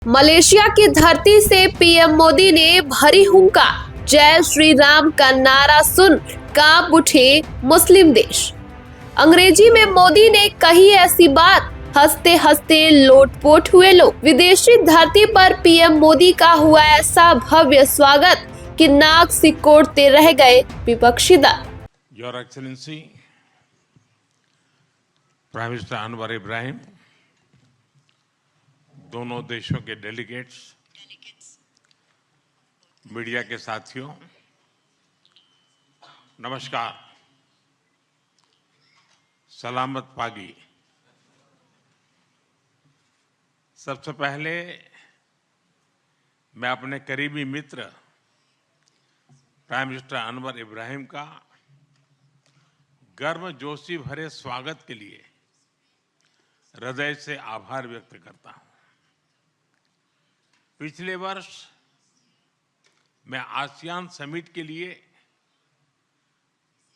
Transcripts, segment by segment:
Malaysia की धरती से पीएम मोदी ने भरी हुंकार। जय श्री राम का नारा सुन कांप उठे मुस्लिम देश। अंग्रेजी में मोदी ने कही ऐसी बात, हंसते हंसते लोटपोट हुए लोग। विदेशी धरती पर पीएम मोदी का हुआ ऐसा भव्य स्वागत कि नाक सिकोड़ते रह गए विपक्षी दल। Your excellency prime minister Anwar Ibrahim, दोनों देशों के डेलीगेट्स, मीडिया के साथियों, नमस्कार। सलामत पागी। सबसे पहले मैं अपने करीबी मित्र प्राइम मिनिस्टर अनवर इब्राहिम का गर्मजोशी भरे स्वागत के लिए हृदय से आभार व्यक्त करता हूं। पिछले वर्ष मैं आसियान समिट के लिए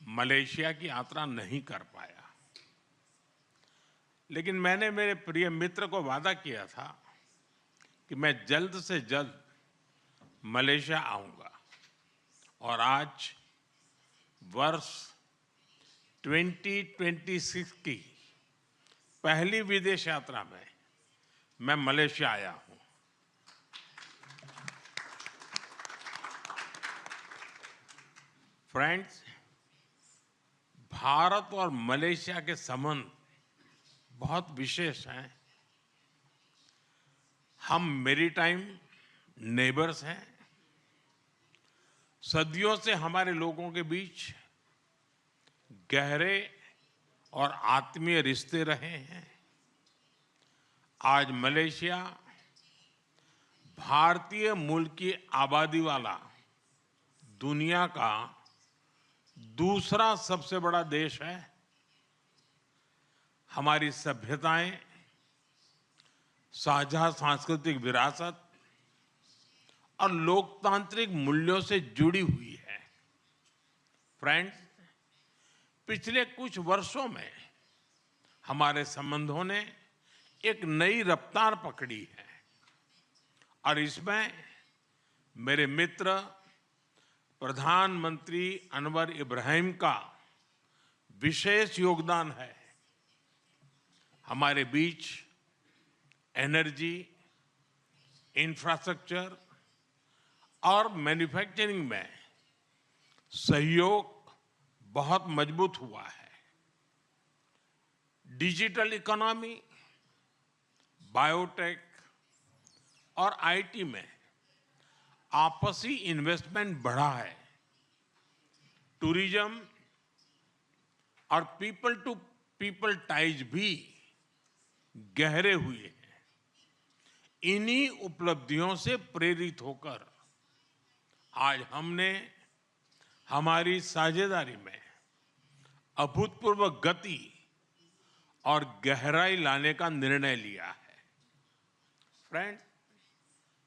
मलेशिया की यात्रा नहीं कर पाया, लेकिन मैंने मेरे प्रिय मित्र को वादा किया था कि मैं जल्द से जल्द मलेशिया आऊंगा। और आज वर्ष 2026 की पहली विदेश यात्रा में मैं मलेशिया आया हूं। फ्रेंड्स, भारत और मलेशिया के संबंध बहुत विशेष हैं। हम मैरीटाइम नेबर्स हैं। सदियों से हमारे लोगों के बीच गहरे और आत्मीय रिश्ते रहे हैं। आज मलेशिया भारतीय मूल की आबादी वाला दुनिया का दूसरा सबसे बड़ा देश है। हमारी सभ्यताएं, साझा सांस्कृतिक विरासत और लोकतांत्रिक मूल्यों से जुड़ी हुई है। फ्रेंड्स, पिछले कुछ वर्षों में हमारे संबंधों ने एक नई रफ्तार पकड़ी है और इसमें मेरे मित्र प्रधानमंत्री अनवर इब्राहिम का विशेष योगदान है। हमारे बीच एनर्जी, इंफ्रास्ट्रक्चर और मैन्युफैक्चरिंग में सहयोग बहुत मजबूत हुआ है। डिजिटल इकोनॉमी, बायोटेक और आईटी में आपसी इन्वेस्टमेंट बढ़ा है। टूरिज्म और पीपल टू पीपल टाइज भी गहरे हुए हैं। इन्हीं उपलब्धियों से प्रेरित होकर आज हमने हमारी साझेदारी में अभूतपूर्व गति और गहराई लाने का निर्णय लिया है। फ्रेंड,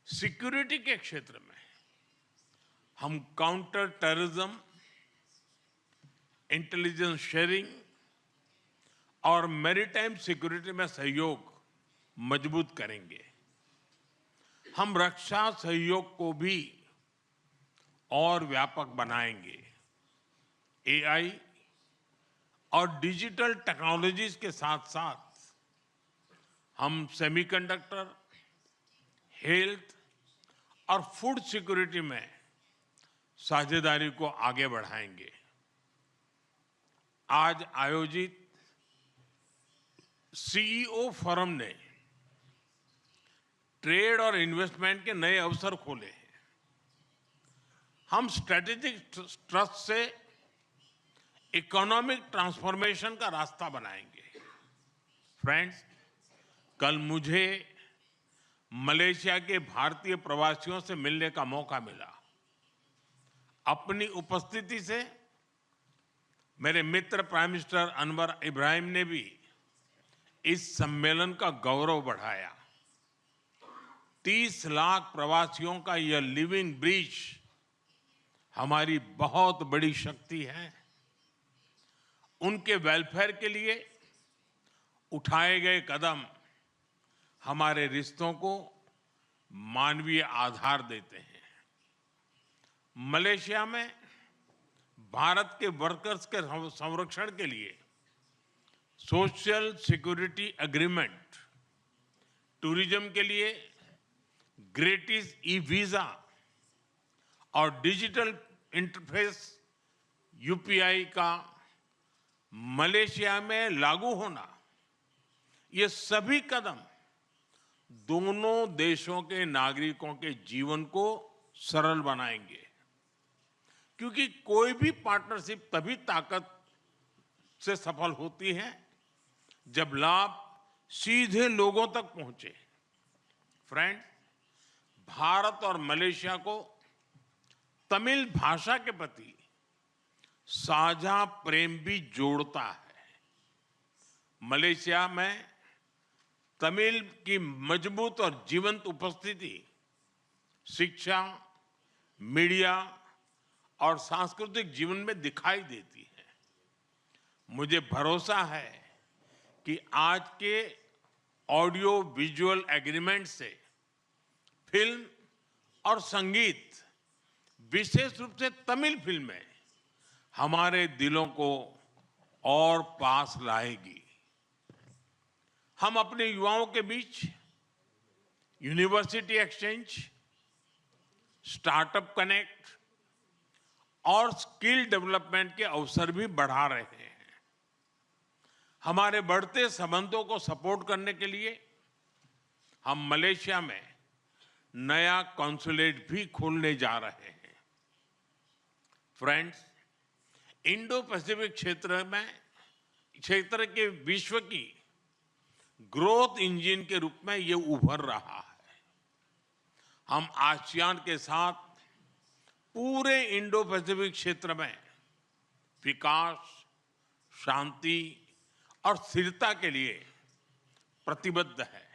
सिक्योरिटी के क्षेत्र में हम काउंटर टेररिज्म, इंटेलिजेंस शेयरिंग और मैरीटाइम सिक्योरिटी में सहयोग मजबूत करेंगे। हम रक्षा सहयोग को भी और व्यापक बनाएंगे। एआई और डिजिटल टेक्नोलॉजीज के साथ साथ हम सेमीकंडक्टर, हेल्थ और फूड सिक्योरिटी में साझेदारी को आगे बढ़ाएंगे। आज आयोजित सीईओ फोरम ने ट्रेड और इन्वेस्टमेंट के नए अवसर खोले हैं। हम स्ट्रेटेजिक ट्रस्ट से इकोनॉमिक ट्रांसफॉर्मेशन का रास्ता बनाएंगे। फ्रेंड्स, कल मुझे मलेशिया के भारतीय प्रवासियों से मिलने का मौका मिला। अपनी उपस्थिति से मेरे मित्र प्राइम मिनिस्टर अनवर इब्राहिम ने भी इस सम्मेलन का गौरव बढ़ाया। 30 लाख प्रवासियों का यह लिविंग ब्रिज हमारी बहुत बड़ी शक्ति है। उनके वेलफेयर के लिए उठाए गए कदम हमारे रिश्तों को मानवीय आधार देते हैं। मलेशिया में भारत के वर्कर्स के संरक्षण के लिए सोशल सिक्योरिटी एग्रीमेंट, टूरिज्म के लिए ग्रेटिस ई वीजा और डिजिटल इंटरफेस यूपीआई का मलेशिया में लागू होना, ये सभी कदम दोनों देशों के नागरिकों के जीवन को सरल बनाएंगे। क्योंकि कोई भी पार्टनरशिप तभी ताकत से सफल होती है जब लाभ सीधे लोगों तक पहुंचे। फ्रेंड्स, भारत और मलेशिया को तमिल भाषा के प्रति साझा प्रेम भी जोड़ता है। मलेशिया में तमिल की मजबूत और जीवंत उपस्थिति शिक्षा, मीडिया और सांस्कृतिक जीवन में दिखाई देती है। मुझे भरोसा है कि आज के ऑडियो विजुअल एग्रीमेंट से फिल्म और संगीत, विशेष रूप से तमिल फिल्में, हमारे दिलों को और पास लाएगी। हम अपने युवाओं के बीच यूनिवर्सिटी एक्सचेंज, स्टार्टअप कनेक्ट और स्किल डेवलपमेंट के अवसर भी बढ़ा रहे हैं। हमारे बढ़ते संबंधों को सपोर्ट करने के लिए हम मलेशिया में नया कॉन्सुलेट भी खोलने जा रहे हैं। फ्रेंड्स, इंडो पैसिफिक क्षेत्र के विश्व की ग्रोथ इंजन के रूप में ये उभर रहा है। हम आसियान के साथ पूरे इंडो पैसिफिक क्षेत्र में विकास, शांति और स्थिरता के लिए प्रतिबद्ध है।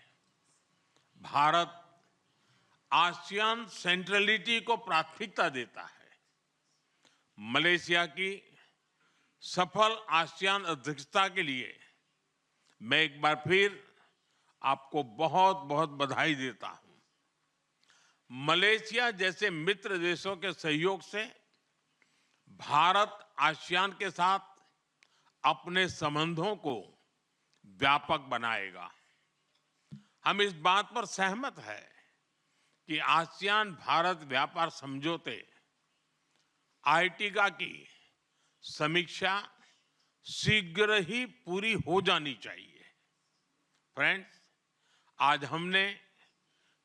भारत आसियान सेंट्रलिटी को प्राथमिकता देता है। मलेशिया की सफल आसियान अध्यक्षता के लिए मैं एक बार फिर आपको बहुत बहुत बधाई देता हूं। मलेशिया जैसे मित्र देशों के सहयोग से भारत आसियान के साथ अपने संबंधों को व्यापक बनाएगा। हम इस बात पर सहमत हैं कि आसियान भारत व्यापार समझौते आईटीका की समीक्षा शीघ्र ही पूरी हो जानी चाहिए। फ्रेंड्स, आज हमने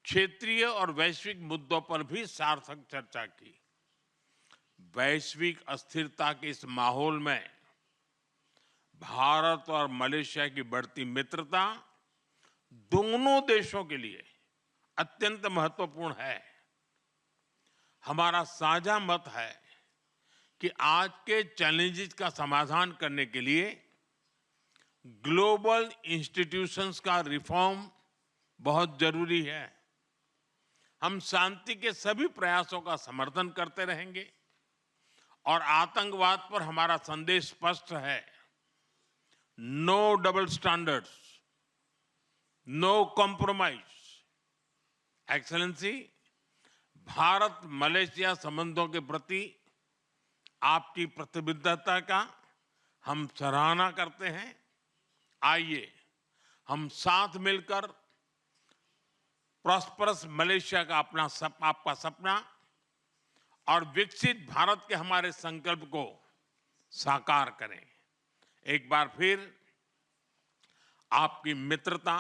क्षेत्रीय और वैश्विक मुद्दों पर भी सार्थक चर्चा की। वैश्विक अस्थिरता के इस माहौल में भारत और मलेशिया की बढ़ती मित्रता दोनों देशों के लिए अत्यंत महत्वपूर्ण है। हमारा साझा मत है कि आज के चैलेंजेस का समाधान करने के लिए ग्लोबल इंस्टीट्यूशंस का रिफॉर्म बहुत जरूरी है। हम शांति के सभी प्रयासों का समर्थन करते रहेंगे और आतंकवाद पर हमारा संदेश स्पष्ट है। No double standards, no compromise. Excellency, Bharat Malaysia संबंधों के प्रति आपकी प्रतिबद्धता का हम सराहना करते हैं। आइए हम साथ मिलकर प्रॉस्परस मलेशिया का आपका सपना और विकसित भारत के हमारे संकल्प को साकार करें। एक बार फिर आपकी मित्रता,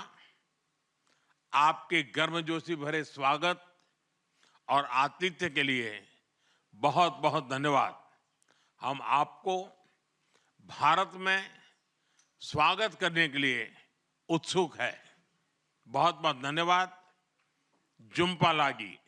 आपके गर्मजोशी भरे स्वागत और आतिथ्य के लिए बहुत बहुत धन्यवाद। हम आपको भारत में स्वागत करने के लिए उत्सुक है। बहुत बहुत धन्यवाद। जुम्पा लागी।